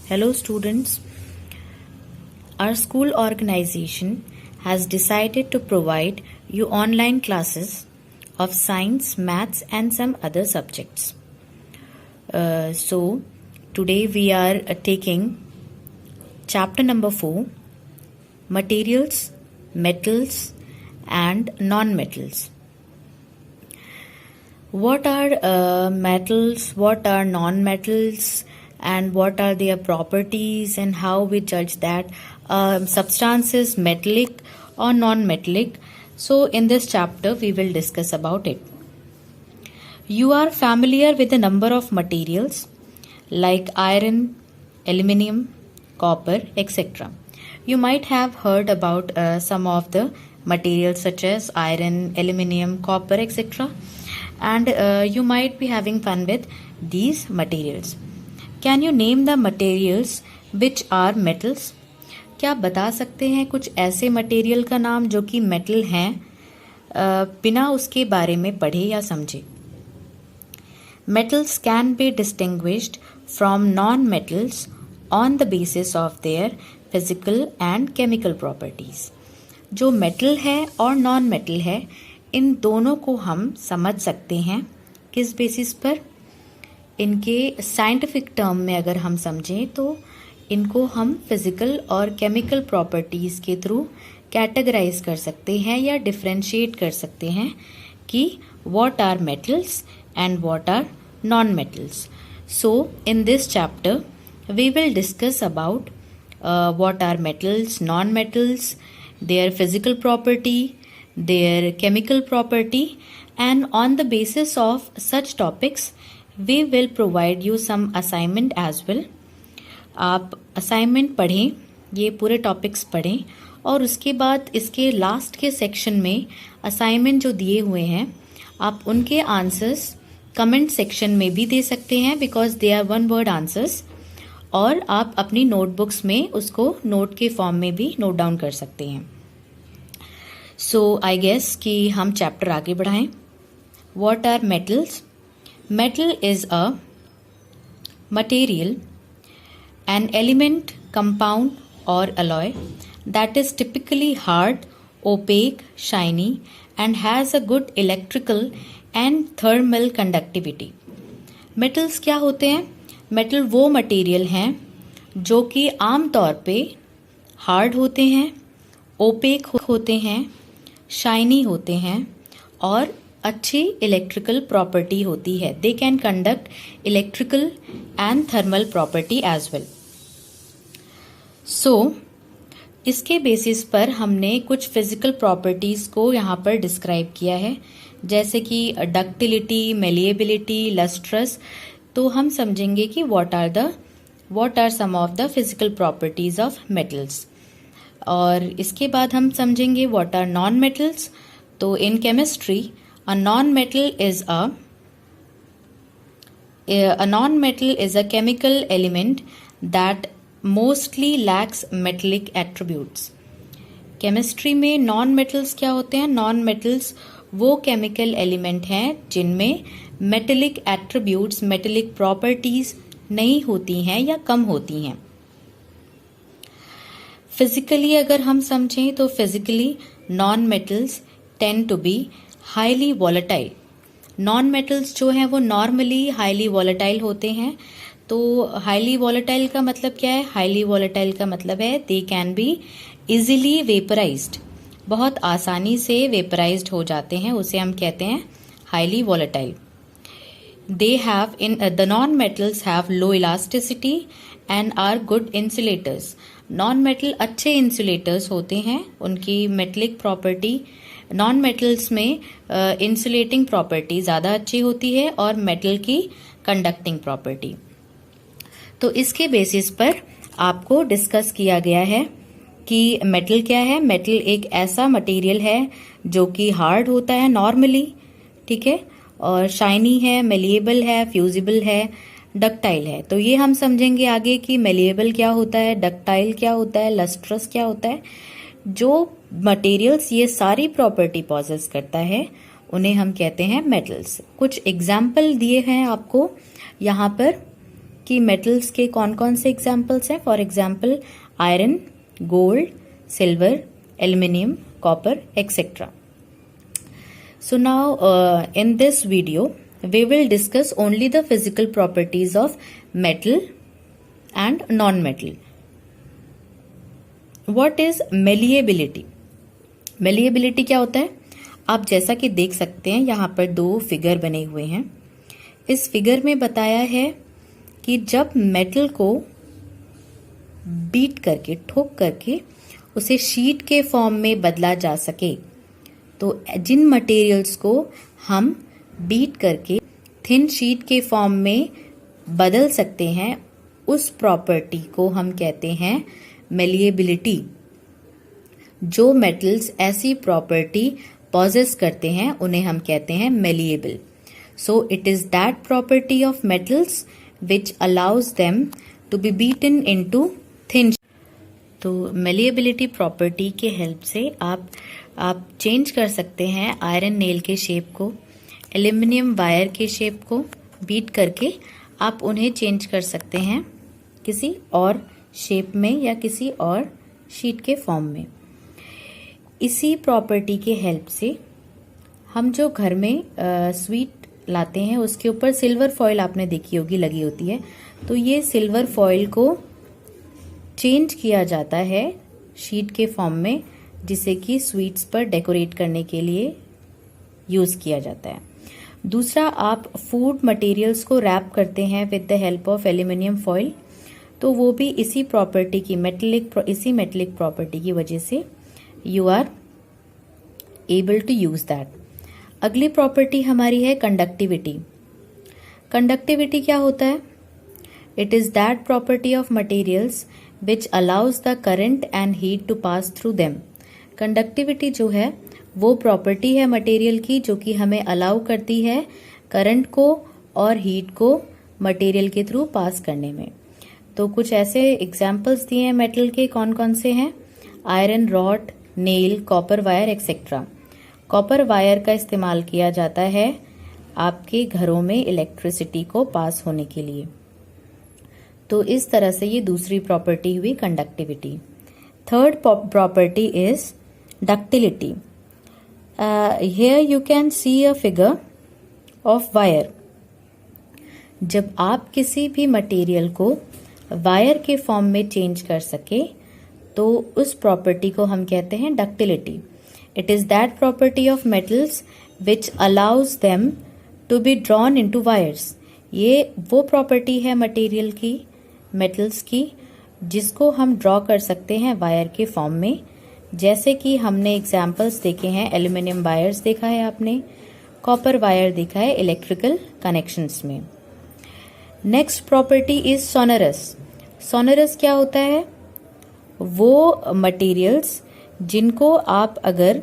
Hello students, our school organization has decided to provide you online classes of science, maths and some other subjects. So today we are taking chapter number 4, materials, metals and non-metals. What are metals, what are non-metals, and what are their properties and how we judge that substance is metallic or non-metallic. So in this chapter we will discuss about it. You are familiar with a number of materials like iron, aluminium, copper, etc. You might have heard about some of the materials such as iron, aluminium, copper, etc. And you might be having fun with these materials. Can you name the materials which are metals? क्या आप बता सकते हैं कुछ ऐसे material का नाम जो कि मेटल हैं बिना उसके बारे में पढ़े या समझे? Metals can be distinguished from non-metals on the basis of their physical and chemical properties. जो मेटल है और नॉन मेटल है, इन दोनों को हम समझ सकते हैं किस बेसिस पर? इनके साइंटिफिक टर्म में अगर हम समझें तो इनको हम फिजिकल और केमिकल प्रॉपर्टीज के थ्रू कैटेगराइज कर सकते हैं या डिफरेंशिएट कर सकते हैं कि what are metals and what are non metals. So in this chapter we will discuss about what are metals, non-metals, their physical property, their chemical property, and on the basis of such topics we will provide you some assignment as well. आप assignment पढ़ें, ये पूरे topics पढ़ें और उसके बाद इसके last के सेक्शन में assignment जो दिए हुए हैं आप उनके आंसर्स कमेंट सेक्शन में भी दे सकते हैं because they are one word answers, और आप अपनी नोटबुक्स में उसको नोट के फॉर्म में भी नोट डाउन कर सकते हैं. सो आई गेस कि हम चैप्टर आगे बढ़ाएं. What are metals? Metal is a material, an element, compound और alloy that is typically hard, opaque, shiny and has a good electrical and thermal conductivity. Metals क्या होते हैं? मेटल वो मटेरियल हैं जो कि आम तौर पे हार्ड होते हैं, ओपेक होते हैं, शाइनी होते हैं और अच्छी इलेक्ट्रिकल प्रॉपर्टी होती है. They can conduct electrical and thermal property as well. So इसके बेसिस पर हमने कुछ फिजिकल प्रॉपर्टीज को यहाँ पर डिस्क्राइब किया है, जैसे कि डक्टिलिटी, मेलिएबिलिटी, लस्ट्रस. तो हम समझेंगे कि what are some of the physical properties of metals, और इसके बाद हम समझेंगे व्हाट आर नॉन मेटल्स. तो in chemistry a non metal is a chemical element that mostly lacks metallic attributes. Chemistry में नॉन मेटल्स क्या होते हैं? नॉन मेटल्स वो केमिकल एलिमेंट हैं जिनमें मेटेलिक एट्रीब्यूट्स, मेटेलिक प्रॉपर्टीज नहीं होती हैं या कम होती हैं. फिजिकली अगर हम समझें तो physically non metals tend to be highly volatile. Non metals जो हैं वो नॉर्मली हाईली वॉलेटाइल होते हैं. तो हाईली वॉलेटाइल का मतलब क्या है? हाईली वॉलेटाइल का मतलब है दे कैन बी इजीली वेपराइज्ड, बहुत आसानी से वेपराइज्ड हो जाते हैं, उसे हम कहते हैं highly volatile. They have the non-metals have low elasticity and are good insulators. Non-metal अच्छे insulators होते हैं, उनकी metallic property non-metals में insulating property ज़्यादा अच्छी होती है और metal की conducting property. तो इसके बेसिस पर आपको डिस्कस किया गया है कि मेटल क्या है. मेटल एक ऐसा मटेरियल है जो कि हार्ड होता है नॉर्मली, ठीक है, और शाइनी है, मेलिएबल है, फ्यूजिबल है, डक्टाइल है. तो ये हम समझेंगे आगे कि मेलिएबल क्या होता है, डक्टाइल क्या होता है, लस्ट्रस क्या होता है. जो मटेरियल्स ये सारी प्रॉपर्टी पॉजेस करता है उन्हें हम कहते हैं मेटल्स. कुछ एग्जाम्पल दिए हैं आपको यहाँ पर कि मेटल्स के कौन कौन से एग्जाम्पल्स हैं. For example iron, gold, silver, aluminium, copper, etcetera. So now in this video we will discuss only the physical properties of metal and non-metal. What is malleability? Malleability क्या होता है? आप जैसा कि देख सकते हैं यहाँ पर दो फिगर बने हुए हैं. इस फिगर में बताया है कि जब मेटल को बीट करके, ठोक करके उसे शीट के फॉर्म में बदला जा सके, तो जिन मटेरियल्स को हम बीट करके थिन शीट के फॉर्म में बदल सकते हैं, उस प्रॉपर्टी को हम कहते हैं मेलिएबिलिटी. जो मेटल्स ऐसी प्रॉपर्टी पॉजेस करते हैं उन्हें हम कहते हैं malleable. So it is that property of metals which allows them to be beaten into thin. तो मेलिएबिलिटी प्रॉपर्टी के हेल्प से आप चेंज कर सकते हैं आयरन नेल के शेप को, एल्यूमिनियम वायर के शेप को बीट करके आप उन्हें चेंज कर सकते हैं किसी और शेप में या किसी और शीट के फॉर्म में. इसी प्रॉपर्टी के हेल्प से हम जो घर में स्वीट लाते हैं उसके ऊपर सिल्वर फॉइल आपने देखी होगी लगी होती है. तो ये सिल्वर फॉइल को चेंज किया जाता है शीट के फॉर्म में, जिसे कि स्वीट्स पर डेकोरेट करने के लिए यूज किया जाता है. दूसरा, आप फूड मटेरियल्स को रैप करते हैं with the help of aluminium foil, तो वो भी इसी प्रॉपर्टी की इसी मेटेलिक प्रॉपर्टी की वजह से you are able to use that. अगली प्रॉपर्टी हमारी है कंडक्टिविटी. कंडक्टिविटी क्या होता है? It is that property of materials which allows the current and heat to pass through them. Conductivity जो है वो प्रॉपर्टी है मटेरियल की जो कि हमें अलाउ करती है करंट को और हीट को मटेरियल के थ्रू पास करने में. तो कुछ ऐसे एग्जाम्पल्स दिए हैं मेटल के, कौन कौन से हैं? Iron rod, nail, copper wire, etcetera. Copper wire का इस्तेमाल किया जाता है आपके घरों में इलेक्ट्रिसिटी को पास होने के लिए. तो इस तरह से ये दूसरी प्रॉपर्टी हुई conductivity. Third property is ductility. Here you can see a figure of wire. जब आप किसी भी मटेरियल को वायर के फॉर्म में चेंज कर सके तो उस प्रॉपर्टी को हम कहते हैं ductility. It is that property of metals which allows them to be drawn into wires. ये वो प्रॉपर्टी है मटेरियल की, मेटल्स की, जिसको हम ड्रॉ कर सकते हैं वायर के फॉर्म में. जैसे कि हमने एग्जाम्पल्स देखे हैं, एल्यूमिनियम वायर्स देखा है आपने, कॉपर वायर देखा है इलेक्ट्रिकल कनेक्शंस में. Next property is sonorous. Sonorous क्या होता है? वो मटेरियल्स जिनको आप अगर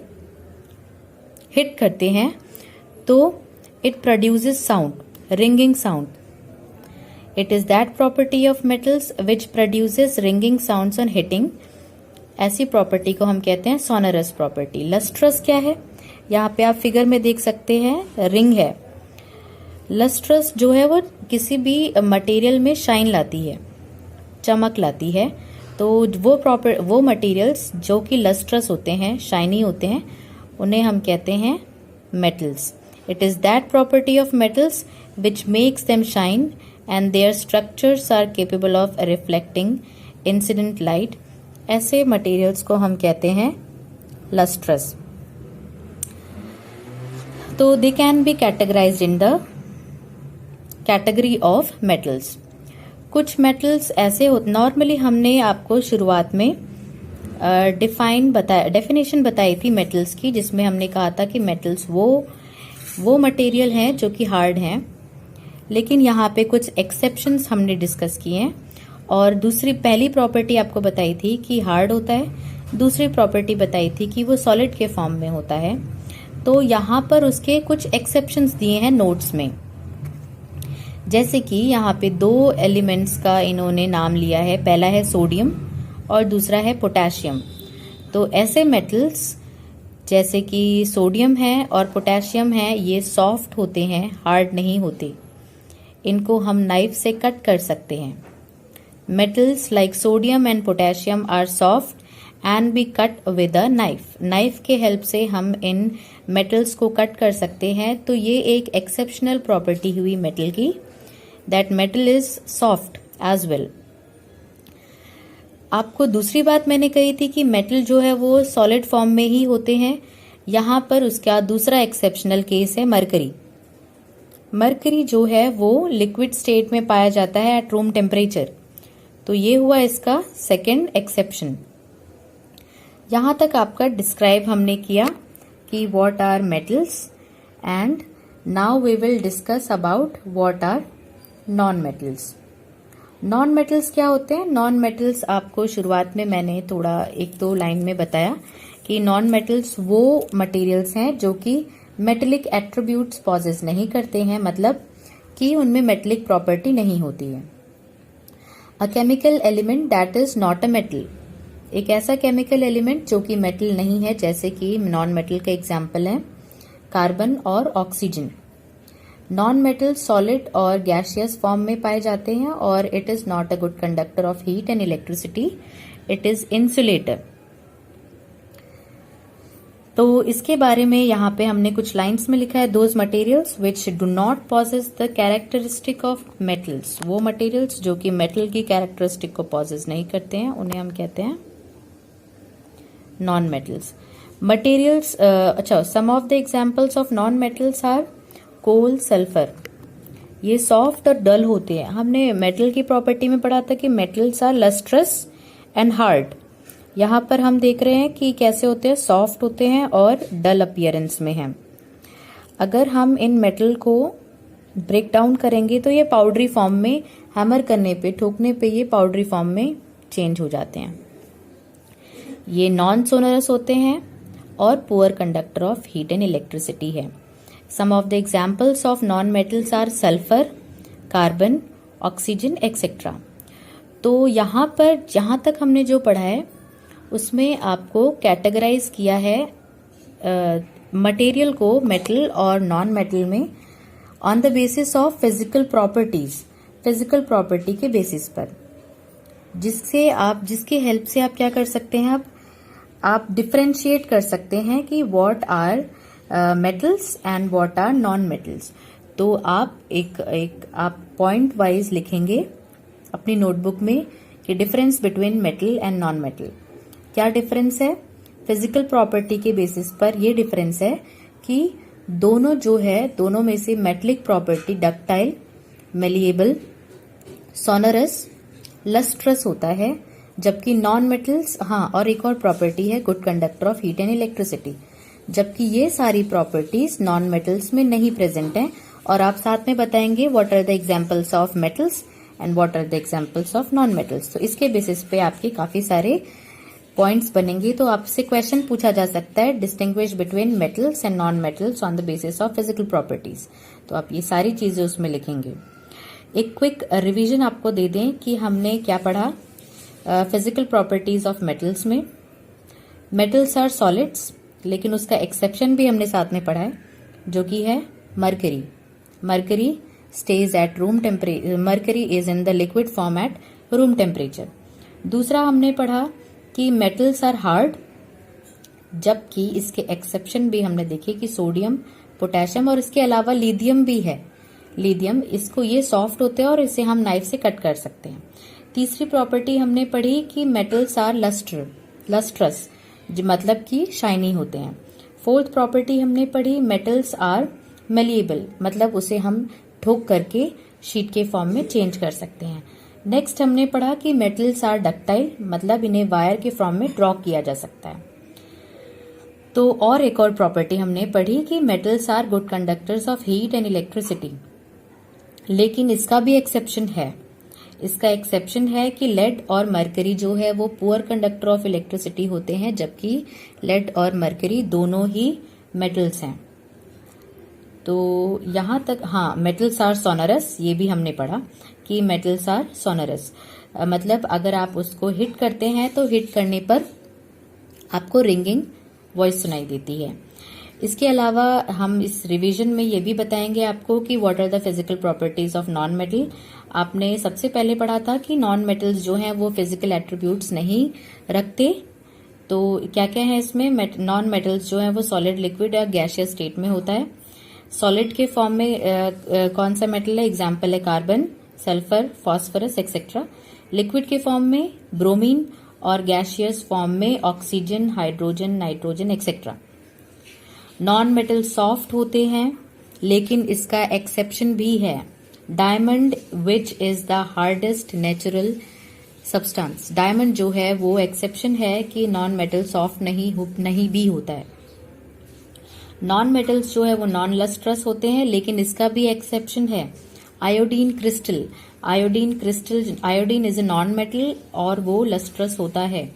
हिट करते हैं तो it produces sound, ringing sound. It is that property of metals which produces ringing sounds on hitting. ऐसी प्रॉपर्टी को हम कहते हैं sonorous प्रॉपर्टी. लस्ट्रस क्या है? यहाँ पे आप फिगर में देख सकते हैं, रिंग है. लस्ट्रस जो है वो किसी भी मटेरियल में शाइन लाती है, चमक लाती है. तो वो मटेरियल्स जो कि लस्ट्रस होते हैं, शाइनी होते हैं, उन्हें हम कहते हैं metals. It is that property of metals which makes them shine and their structures are capable of reflecting incident light. ऐसे मटेरियल्स को हम कहते हैं lustrous. तो they can be categorized in the category of metals. कुछ metals ऐसे होते, normally हमने आपको शुरुआत में डेफिनेशन बताई थी मेटल्स की, जिसमें हमने कहा था कि मेटल्स वो मटेरियल हैं जो कि हार्ड हैं. लेकिन यहाँ पे कुछ एक्सेप्शंस हमने डिस्कस किए हैं. और पहली प्रॉपर्टी आपको बताई थी कि हार्ड होता है, दूसरी प्रॉपर्टी बताई थी कि वो सॉलिड के फॉर्म में होता है. तो यहाँ पर उसके कुछ एक्सेप्शंस दिए हैं नोट्स में. जैसे कि यहाँ पे दो एलिमेंट्स का इन्होंने नाम लिया है, पहला है सोडियम और दूसरा है पोटेशियम. तो ऐसे मेटल्स जैसे कि सोडियम है और पोटेशियम है, ये सॉफ्ट होते हैं, हार्ड नहीं होते. इनको हम नाइफ से कट कर सकते हैं। Metals like sodium and potassium are soft and be cut with a knife. Knife के हेल्प से हम इन मेटल्स को कट कर सकते हैं। तो ये एक एक्सेप्शनल प्रॉपर्टी हुई मेटल की, that metal is soft as well. आपको दूसरी बात मैंने कही थी कि मेटल जो है वो सॉलिड फॉर्म में ही होते हैं। यहां पर उसका दूसरा एक्सेप्शनल केस है मरकरी। मरकरी जो है वो लिक्विड स्टेट में पाया जाता है एट रूम टेम्परेचर। तो ये हुआ इसका सेकेंड एक्सेप्शन। यहां तक आपका डिस्क्राइब हमने किया कि what are metals, and now we will discuss about what are non metals. Non metals क्या होते हैं? नॉन मेटल्स आपको शुरुआत में मैंने थोड़ा एक दो लाइन में बताया कि नॉन मेटल्स वो मटेरियल्स हैं जो कि मेटेलिक एट्रीब्यूट्स पॉजेस नहीं करते हैं, मतलब कि उनमें मेटेलिक प्रॉपर्टी नहीं होती है। अ chemical element that is not a metal, एक ऐसा केमिकल एलिमेंट जो कि मेटल नहीं है, जैसे कि नॉन मेटल का एग्जाम्पल है कार्बन और ऑक्सीजन। नॉन मेटल सॉलिड और गैसियस फॉर्म में पाए जाते हैं और it is not a good conductor of heat and electricity, it is insulator. तो इसके बारे में यहाँ पे हमने कुछ लाइंस में लिखा है, those materials which do not possess the characteristic of metals. वो मटेरियल्स जो कि मेटल की कैरेक्टरिस्टिक को पॉजेस नहीं करते हैं उन्हें हम कहते हैं नॉन मेटल्स। मटेरियल्स अच्छा, some of the examples of non metals are coal, sulphur. ये सॉफ्ट और डल होते हैं। हमने मेटल की प्रॉपर्टी में पढ़ा था कि metals are lustrous and hard. यहाँ पर हम देख रहे हैं कि कैसे होते हैं, सॉफ्ट होते हैं और डल अपीयरेंस में हैं। अगर हम इन मेटल को ब्रेक डाउन करेंगे तो ये पाउडरी फॉर्म में, हैमर करने पे, ठोकने पे ये पाउडरी फॉर्म में चेंज हो जाते हैं। ये नॉन सोनरस होते हैं और poor conductor of heat and electricity है। Some of the examples of non metals are sulphur, carbon, oxygen etcetera. तो यहाँ पर जहाँ तक हमने जो पढ़ा है उसमें आपको कैटेगराइज किया है मटेरियल को मेटल और नॉन मेटल में on the basis of physical properties, physical property के बेसिस पर, जिसके हेल्प से आप क्या कर सकते हैं, आप डिफरेंशिएट कर सकते हैं कि what are metals and what are non metals. तो आप आप पॉइंट वाइज लिखेंगे अपनी नोटबुक में कि difference between metal and non metal. क्या डिफरेंस है? फिजिकल प्रॉपर्टी के बेसिस पर ये डिफरेंस है कि दोनों जो है, दोनों में से metallic property ductile, malleable, sonorous, lustrous होता है, जबकि नॉन मेटल्स, हाँ, और एक और प्रॉपर्टी है good conductor of heat and electricity, जबकि ये सारी प्रॉपर्टीज नॉन मेटल्स में नहीं प्रेजेंट हैं। और आप साथ में बताएंगे what are the examples of metals and what are the examples of non metals. तो इसके बेसिस पे आपके काफी सारे पॉइंट्स बनेंगे। तो आपसे क्वेश्चन पूछा जा सकता है, distinguish between metals and non metals on the basis of physical properties. तो आप ये सारी चीजें उसमें लिखेंगे। एक क्विक रिवीजन आपको दे दें कि हमने क्या पढ़ा फिजिकल प्रॉपर्टीज ऑफ मेटल्स में। मेटल्स आर सॉलिड्स, लेकिन उसका एक्सेप्शन भी हमने साथ में पढ़ा है, जो कि है mercury. Mercury stage at room temperature, mercury is in the liquid form at room temperature. दूसरा हमने पढ़ा कि मेटल्स आर हार्ड, जबकि इसके एक्सेप्शन भी हमने देखे कि सोडियम, पोटेशियम और इसके अलावा लिथियम भी है। लिथियम, इसको ये सॉफ्ट होते हैं और इसे हम नाइफ से कट कर सकते हैं। तीसरी प्रॉपर्टी हमने पढ़ी कि मेटल्स आर लस्ट्रस, मतलब कि शाइनी होते हैं। फोर्थ प्रॉपर्टी हमने पढ़ी मेटल्स आर मेलिएबल, मतलब उसे हम ठोक करके शीट के फॉर्म में चेंज कर सकते हैं। नेक्स्ट हमने पढ़ा कि मेटल्स आर डक्टाइल, मतलब इन्हें वायर के फॉर्म में ड्रॉ किया जा सकता है। तो और एक और प्रॉपर्टी हमने पढ़ी कि metals are good conductors of heat and electricity, लेकिन इसका भी एक्सेप्शन है। इसका एक्सेप्शन है कि लेड और मरकरी जो है वो पुअर कंडक्टर ऑफ इलेक्ट्रिसिटी होते हैं, जबकि लेड और मरकरी दोनों ही मेटल्स हैं। तो यहां तक, हाँ, मेटल्स आर सोनरस, ये भी हमने पढ़ा कि मेटल्स आर सोनरस, मतलब अगर आप उसको हिट करते हैं तो हिट करने पर आपको रिंगिंग वॉइस सुनाई देती है। इसके अलावा हम इस रिवीजन में ये भी बताएंगे आपको कि what are the physical properties of non metal. आपने सबसे पहले पढ़ा था कि नॉन मेटल्स जो हैं वो फिजिकल एट्रीब्यूट्स नहीं रखते। तो क्या क्या है इसमें, नॉन मेटल्स जो हैं वो सॉलिड, लिक्विड या गैसियस स्टेट में होता है। सॉलिड के फॉर्म में कौन सा मेटल है, एग्जाम्पल है carbon, sulphur, phosphorus etcetera. Liquid के फॉर्म में ब्रोमीन और गैसियस फॉर्म में oxygen, hydrogen, nitrogen etcetera. Non metal soft होते हैं, लेकिन इसका एक्सेप्शन भी है, diamond which is the hardest natural substance. Diamond जो है वो एक्सेप्शन है कि नॉन मेटल सॉफ्ट नहीं भी होता है। नॉन मेटल्स जो है वो नॉन लस्ट्रस होते हैं, लेकिन इसका भी एक्सेप्शन है, iodine crystal. Iodine is a non metal और वो लस्ट्रस होता है।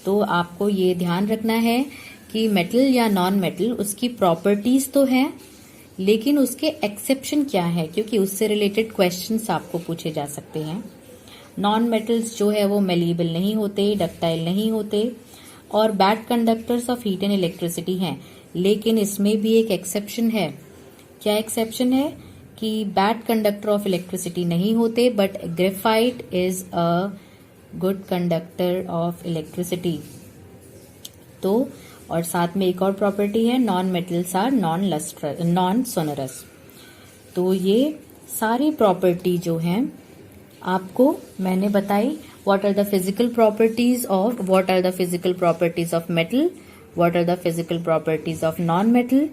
तो आपको ये ध्यान रखना है कि मेटल या नॉन मेटल उसकी प्रॉपर्टीज तो है, लेकिन उसके एक्सेप्शन क्या है, क्योंकि उससे रिलेटेड क्वेश्चंस आपको पूछे जा सकते हैं। नॉन मेटल्स जो है वो मेलिएबल नहीं होते, डक्टाइल नहीं होते और bad conductors of heat and electricity हैं। लेकिन इसमें भी एक एक्सेप्शन है। क्या एक्सेप्शन है कि बैड कंडक्टर ऑफ इलेक्ट्रिसिटी नहीं होते, but graphite is a good conductor of electricity. तो और साथ में एक और प्रॉपर्टी है, non metals are non sonorous. तो ये सारी प्रॉपर्टी जो हैं आपको मैंने बताई। What are the physical properties of metal, what are the physical properties of non metal,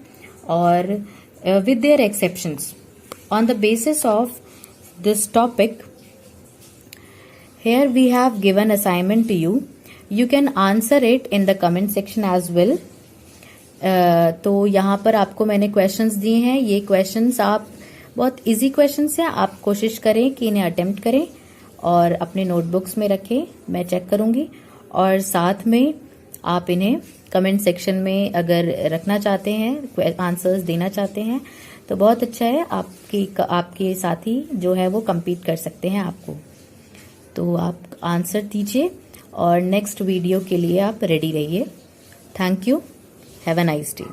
और with their exceptions. On the basis of this topic, here we have given assignment to you. You can answer it in the comment section as well. तो यहाँ पर आपको मैंने questions दिए हैं। ये questions आप बहुत इजी क्वेश्चंस हैं, आप कोशिश करें कि इन्हें अटेम्प्ट करें और अपने नोटबुक्स में रखें, मैं चेक करूंगी। और साथ में आप इन्हें कमेंट सेक्शन में अगर रखना चाहते हैं, आंसर्स देना चाहते हैं, तो बहुत अच्छा है। आपके साथी जो है वो compete कर सकते हैं आपको। तो आप आंसर दीजिए और नेक्स्ट वीडियो के लिए आप रेडी रहिए। Thank you, have a nice day.